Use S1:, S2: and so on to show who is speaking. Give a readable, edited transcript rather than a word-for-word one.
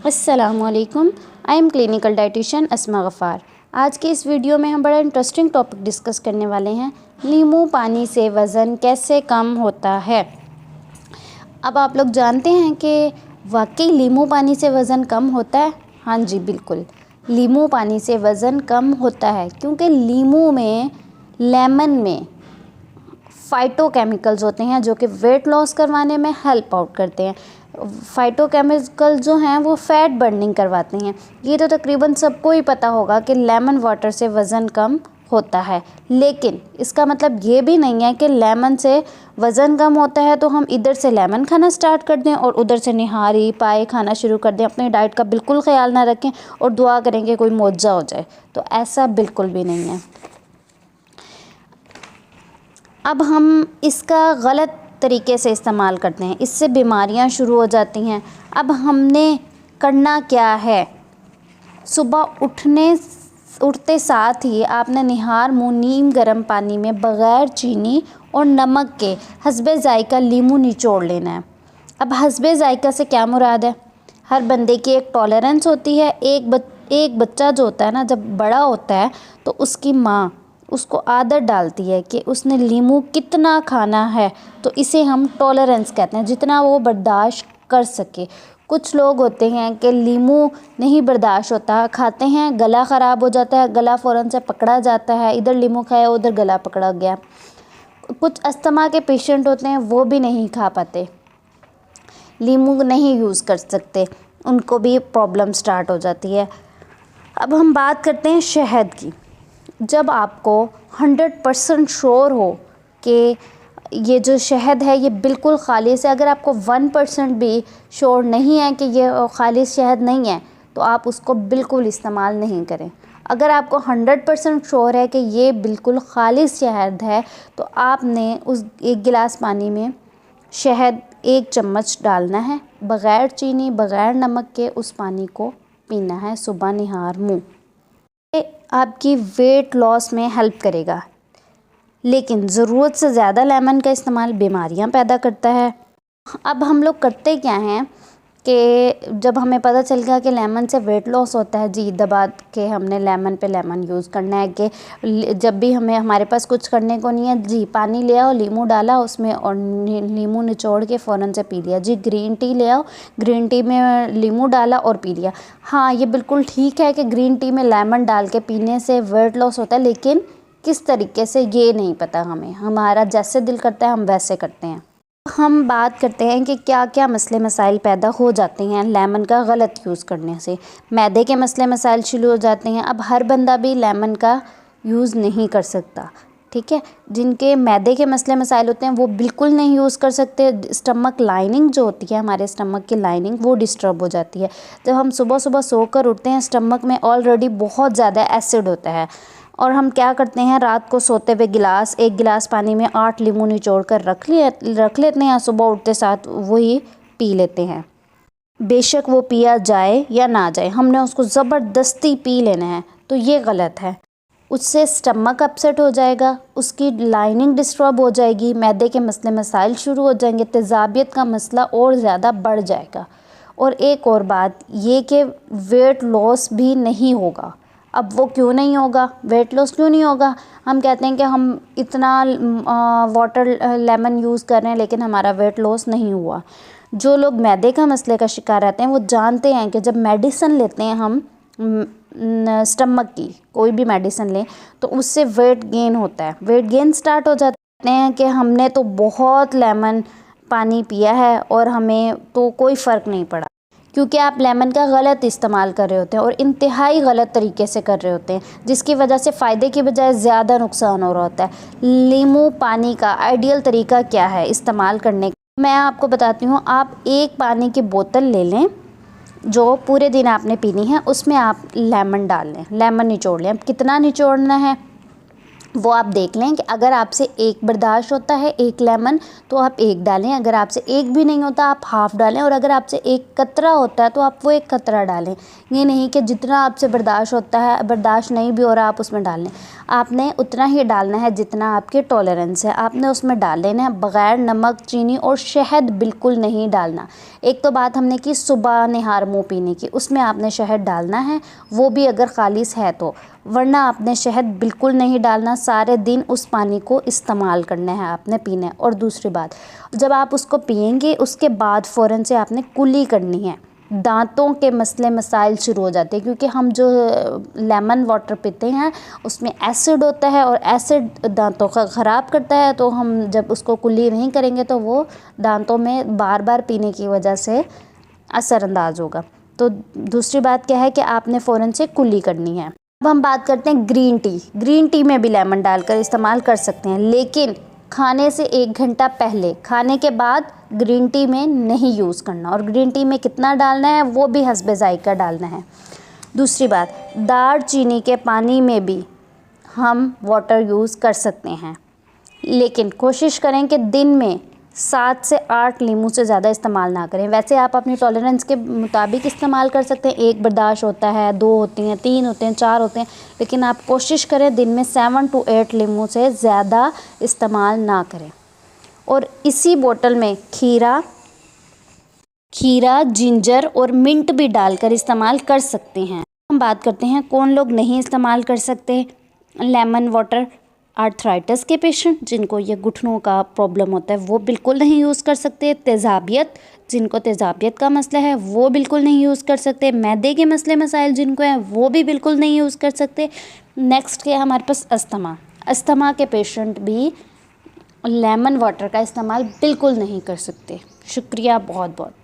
S1: अस्सलामुअलैकुम। I am clinical dietitian अस्मा गफ़ार। आज के इस वीडियो में हम बड़ा इंटरेस्टिंग टॉपिक डिस्कस करने वाले हैं, नींबू पानी से वज़न कैसे कम होता है। अब आप लोग जानते हैं कि वाकई नींबू पानी से वज़न कम होता है। हाँ जी, बिल्कुल नींबू पानी से वज़न कम होता है, क्योंकि नींबू में, लेमन में फाइटोकेमिकल्स होते हैं जो कि वेट लॉस करवाने में हेल्प आउट करते हैं। फाइटोकेमिकल जो हैं वो फ़ैट बर्निंग करवाते हैं। ये तो तकरीबन सबको ही पता होगा कि लेमन वाटर से वज़न कम होता है, लेकिन इसका मतलब ये भी नहीं है कि लेमन से वज़न कम होता है तो हम इधर से लेमन खाना स्टार्ट कर दें और उधर से निहारी पाए खाना शुरू कर दें, अपनी डाइट का बिल्कुल ख्याल ना रखें और दुआ करें कि कोई मुआवजा हो जाए। तो ऐसा बिल्कुल भी नहीं है। अब हम इसका गलत तरीके से इस्तेमाल करते हैं, इससे बीमारियां शुरू हो जाती हैं। अब हमने करना क्या है, सुबह उठते साथ ही आपने निहार मुँह नीम गर्म पानी में बग़ैर चीनी और नमक के हस्बे ज़ायक़ा नींबू निचोड़ लेना है। अब हस्बे ज़ायक़ा से क्या मुराद है? हर बंदे की एक टॉलरेंस होती है। एक बच्चा जो होता है ना, जब बड़ा होता है तो उसकी माँ उसको आदत डालती है कि उसने नींबू कितना खाना है, तो इसे हम टॉलरेंस कहते हैं, जितना वो बर्दाश्त कर सके। कुछ लोग होते हैं कि नींबू नहीं बर्दाश्त होता, खाते हैं गला ख़राब हो जाता है, गला फ़ौरन से पकड़ा जाता है, इधर नींबू खाया उधर गला पकड़ा गया। कुछ अस्थमा के पेशेंट होते हैं, वो भी नहीं खा पाते, नींबू नहीं यूज़ कर सकते, उनको भी प्रॉब्लम स्टार्ट हो जाती है। अब हम बात करते हैं शहद की। जब आपको 100% श्योर हो कि ये जो शहद है ये बिल्कुल खालिस है, अगर आपको 1% भी श्योर नहीं है कि ये खालिस शहद नहीं है, तो आप उसको बिल्कुल इस्तेमाल नहीं करें। अगर आपको 100% श्योर है कि ये बिल्कुल खालिस शहद है, तो आपने उस 1 गिलास पानी में शहद 1 चम्मच डालना है, बग़ैर चीनी बग़ैर नमक के उस पानी को पीना है सुबह निहार मुँह। आपकी वेट लॉस में हेल्प करेगा, लेकिन ज़रूरत से ज़्यादा लेमन का इस्तेमाल बीमारियां पैदा करता है। अब हम लोग करते क्या हैं कि जब हमें पता चल गया कि लेमन से वेट लॉस होता है, जी दबा के हमने लेमन पे लेमन यूज़ करना है कि जब भी हमारे पास कुछ करने को नहीं है, जी पानी ले आओ, नींबू डाला उसमें और नींबू निचोड़ के फ़ौरन से पी लिया। जी ग्रीन टी ले आओ, ग्रीन टी में नींबू डाला और पी लिया। हाँ, ये बिल्कुल ठीक है कि ग्रीन टी में लेमन डाल के पीने से वेट लॉस होता है, लेकिन किस तरीके से ये नहीं पता हमें। हमारा जैसे दिल करता है हम वैसे करते हैं। हम बात करते हैं कि क्या क्या मसले मसाइल पैदा हो जाते हैं लेमन का गलत यूज़ करने से। मैदे के मसले मसाइल शुरू हो जाते हैं। अब हर बंदा भी लेमन का यूज़ नहीं कर सकता, ठीक है। जिनके मैदे के मसले मसाइल होते हैं वो बिल्कुल नहीं यूज़ कर सकते। स्टमक लाइनिंग जो होती है, हमारे स्टमक की लाइनिंग, वो डिस्टर्ब हो जाती है। जब हम सुबह सुबह सोकर उठते हैं, स्टमक में ऑलरेडी बहुत ज़्यादा एसिड होता है, और हम क्या करते हैं, रात को सोते हुए 1 गिलास पानी में 8 नींबू निचोड़ कर रख लेते हैं, सुबह उठते साथ वही पी लेते हैं। बेशक वो पिया जाए या ना जाए, हमने उसको ज़बरदस्ती पी लेना है, तो ये गलत है। उससे स्टमक अपसेट हो जाएगा, उसकी लाइनिंग डिस्टर्ब हो जाएगी, मैदे के मसले मसाइल शुरू हो जाएंगे, तेज़ाबियत का मसला और ज़्यादा बढ़ जाएगा। और एक और बात ये कि वेट लॉस भी नहीं होगा। अब वो क्यों नहीं होगा, वेट लॉस क्यों नहीं होगा? हम कहते हैं कि हम इतना वाटर लेमन यूज़ कर रहे हैं लेकिन हमारा वेट लॉस नहीं हुआ। जो लोग मैदे का मसले का शिकार रहते हैं वो जानते हैं कि जब मेडिसिन लेते हैं हम स्टमक की, कोई भी मेडिसिन लें, तो उससे वेट गेन होता है। वेट गेन स्टार्ट हो जाते हैं कि हमने तो बहुत लेमन पानी पिया है और हमें तो कोई फ़र्क नहीं पड़ा, क्योंकि आप लेमन का गलत इस्तेमाल कर रहे होते हैं और इंतहाई गलत तरीके से कर रहे होते हैं, जिसकी वजह से फ़ायदे की बजाय ज़्यादा नुकसान हो रहा होता है। नींबू पानी का आइडियल तरीका क्या है इस्तेमाल करने का, मैं आपको बताती हूँ। आप एक पानी की बोतल ले लें जो पूरे दिन आपने पीनी है, उसमें आप लेमन डाल लें, लेमन निचोड़ लें। अब कितना निचोड़ना है, वो आप देख लें कि अगर आपसे एक बर्दाश्त होता है एक लेमन तो आप एक डालें, अगर आपसे एक भी नहीं होता आप हाफ़ डालें, और अगर आपसे एक कतरा होता है तो आप वो एक कतरा डालें। ये नहीं कि जितना आपसे बर्दाश्त होता है, बर्दाश्त नहीं भी हो रहा आप उसमें डाल लें। आपने उतना ही डालना है जितना आपके टॉलरेंस है, आपने उसमें डाल लेना है, बग़ैर नमक, चीनी और शहद बिल्कुल नहीं डालना। एक तो बात हमने की सुबह निहार मुँह पीने की, उसमें आपने शहद डालना है, वो भी अगर खालिस है तो, वरना आपने शहद बिल्कुल नहीं डालना। सारे दिन उस पानी को इस्तेमाल करना है, आपने पीना है। और दूसरी बात, जब आप उसको पिएंगे उसके बाद फ़ौरन से आपने कुल्ली करनी है। दांतों के मसले मसाइल शुरू हो जाते हैं, क्योंकि हम जो लेमन वाटर पीते हैं उसमें एसिड होता है और एसिड दांतों का ख़राब करता है, तो हम जब उसको कुल्ली नहीं करेंगे तो वो दांतों में बार बार पीने की वजह से असरअंदाज होगा। तो दूसरी बात क्या है कि आपने फ़ौरन से कुल्ली करनी है। अब हम बात करते हैं ग्रीन टी। ग्रीन टी में भी लेमन डालकर इस्तेमाल कर सकते हैं, लेकिन खाने से 1 घंटा पहले, खाने के बाद ग्रीन टी में नहीं यूज़ करना, और ग्रीन टी में कितना डालना है वो भी हस्बे ज़ायक़ा डालना है। दूसरी बात, दालचीनी के पानी में भी हम वाटर यूज़ कर सकते हैं, लेकिन कोशिश करें कि दिन में 7 से 8 लीमू से ज़्यादा इस्तेमाल ना करें। वैसे आप अपनी टॉलरेंस के मुताबिक इस्तेमाल कर सकते हैं, एक बर्दाश्त होता है, 2 होती हैं, 3 होते हैं, 4 होते हैं, लेकिन आप कोशिश करें दिन में 7 to 8 लीमू से ज़्यादा इस्तेमाल ना करें। और इसी बोतल में खीरा, जिंजर और मिंट भी डालकर इस्तेमाल कर सकते हैं। हम बात करते हैं कौन लोग नहीं इस्तेमाल कर सकते लेमन वाटर। आर्थराइटिस के पेशेंट, जिनको ये घुटनों का प्रॉब्लम होता है, वो बिल्कुल नहीं यूज़ कर सकते। तेज़ाबियत, जिनको तेज़ाबियत का मसला है वो बिल्कुल नहीं यूज़ कर सकते। मैदे के मसले मसाइल जिनको हैं वो भी बिल्कुल नहीं यूज़ कर सकते। नेक्स्ट क्या है हमारे पास, अस्थमा के पेशेंट भी लेमन वाटर का इस्तेमाल बिल्कुल नहीं कर सकते। शुक्रिया बहुत बहुत।